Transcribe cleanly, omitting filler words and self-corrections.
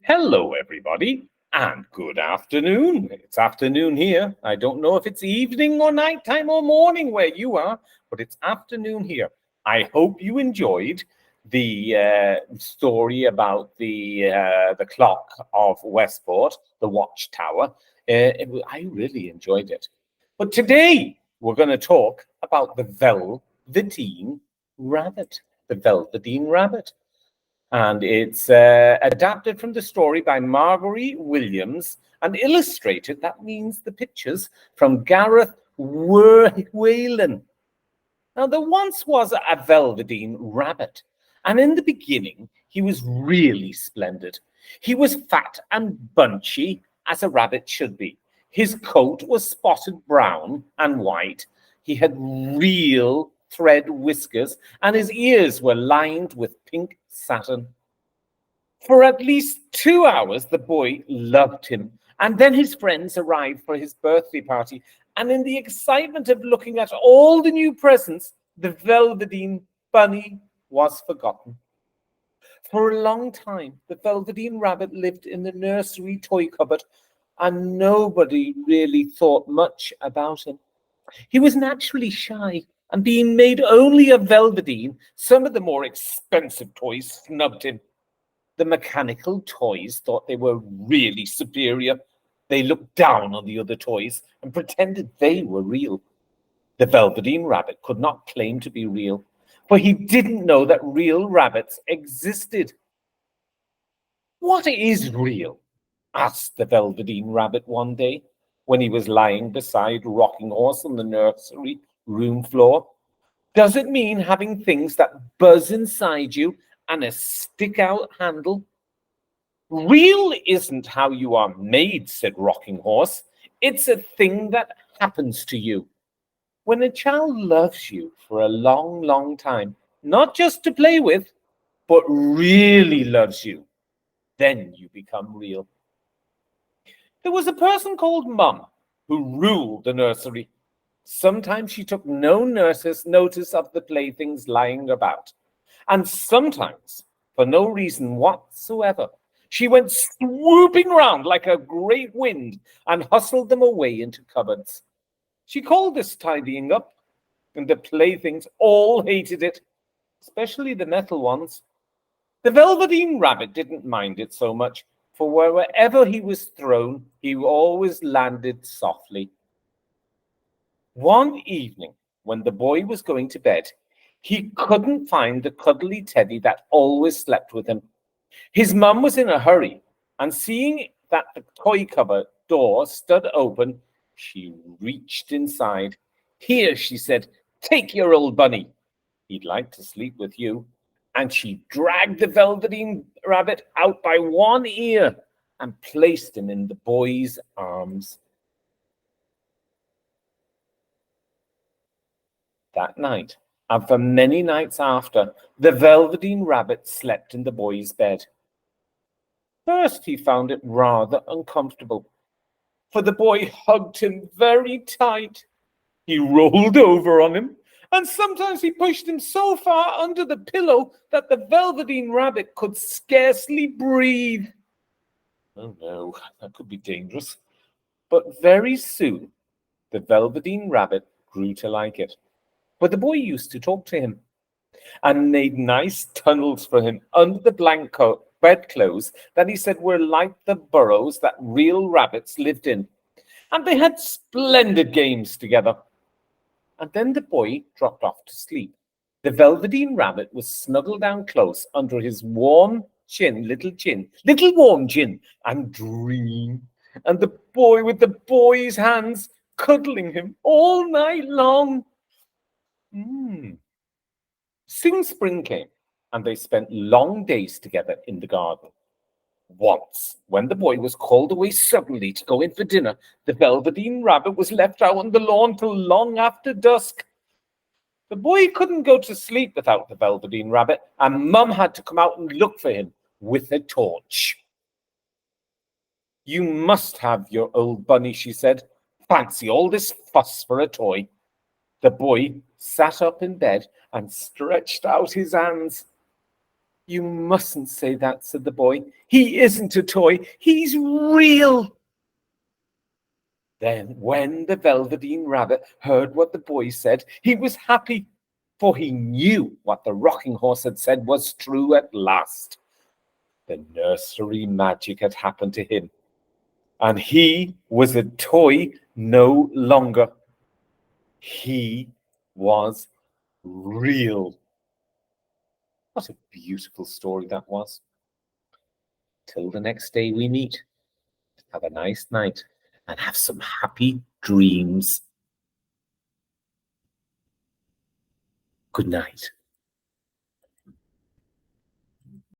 Hello, everybody, and good afternoon. It's afternoon here. I don't know if it's evening or nighttime or morning where you are, but it's afternoon here. I hope you enjoyed the story about the clock of Westport, the watchtower. I really enjoyed it. But today we're going to talk about the Velveteen Rabbit. The Velveteen Rabbit. And it's adapted from the story by Marguerite Williams and illustrated, that means the pictures, from Gareth Whalen. Now, there once was a Velveteen Rabbit, and in the beginning, he was really splendid. He was fat and bunchy, as a rabbit should be. His coat was spotted brown and white. He had real thread whiskers, and his ears were lined with pink satin. For at least 2 hours, the boy loved him, and then his friends arrived for his birthday party, and in the excitement of looking at all the new presents, the Velveteen Bunny was forgotten. For a long time, the Velveteen Rabbit lived in the nursery toy cupboard, and nobody really thought much about him. He was naturally shy, and being made only of velveteen, some of the more expensive toys snubbed him. The mechanical toys thought they were really superior. They looked down on the other toys and pretended they were real. The Velveteen Rabbit could not claim to be real, for he didn't know that real rabbits existed. "What is real?" asked the Velveteen Rabbit one day, when he was lying beside Rocking Horse on the nursery room floor. "Does it mean having things that buzz inside you and a stick-out handle?" "Real isn't how you are made," said Rocking Horse. "It's a thing that happens to you. When a child loves you for a long, long time, not just to play with, but really loves you, then you become real." There was a person called Mum who ruled the nursery. Sometimes she took no notice of the playthings lying about, and sometimes, for no reason whatsoever, she went swooping round like a great wind and hustled them away into cupboards. She called this tidying up, and the playthings all hated it, especially the metal ones. The Velveteen Rabbit didn't mind it so much, for wherever he was thrown, he always landed softly. One evening, when the boy was going to bed, he couldn't find the cuddly teddy that always slept with him. His mum was in a hurry, and seeing that the toy cupboard door stood open, she reached inside. "Here," she said, "take your old bunny. He'd like to sleep with you." And she dragged the Velveteen Rabbit out by one ear and placed him in the boy's arms. That night, and for many nights after, the Velveteen Rabbit slept in the boy's bed. First, he found it rather uncomfortable, for the boy hugged him very tight. He rolled over on him, and sometimes he pushed him so far under the pillow that the Velveteen Rabbit could scarcely breathe. Oh no, that could be dangerous. But very soon, the Velveteen Rabbit grew to like it. But the boy used to talk to him and made nice tunnels for him under the bedclothes that he said were like the burrows that real rabbits lived in. And they had splendid games together. And then the boy dropped off to sleep. The Velveteen Rabbit was snuggled down close under his little warm chin, and dreamed. And the boy with the boy's hands cuddling him all night long. Soon spring came, and they spent long days together in the garden. Once, when the boy was called away suddenly to go in for dinner, the Velveteen Rabbit was left out on the lawn till long after dusk. The boy couldn't go to sleep without the Velveteen Rabbit, and Mum had to come out and look for him with a torch. "You must have your old bunny," she said. "Fancy all this fuss for a toy." The boy sat up in bed and stretched out his hands. You mustn't say that, said the boy. He isn't a toy. He's real. Then, when the Velveteen Rabbit heard what the boy said, he was happy, for he knew what the rocking horse had said was true at last. The nursery magic had happened to him, and he was a toy no longer. He was real. What a beautiful story that was. Till the next day we meet. Have a nice night and have some happy dreams. Good night.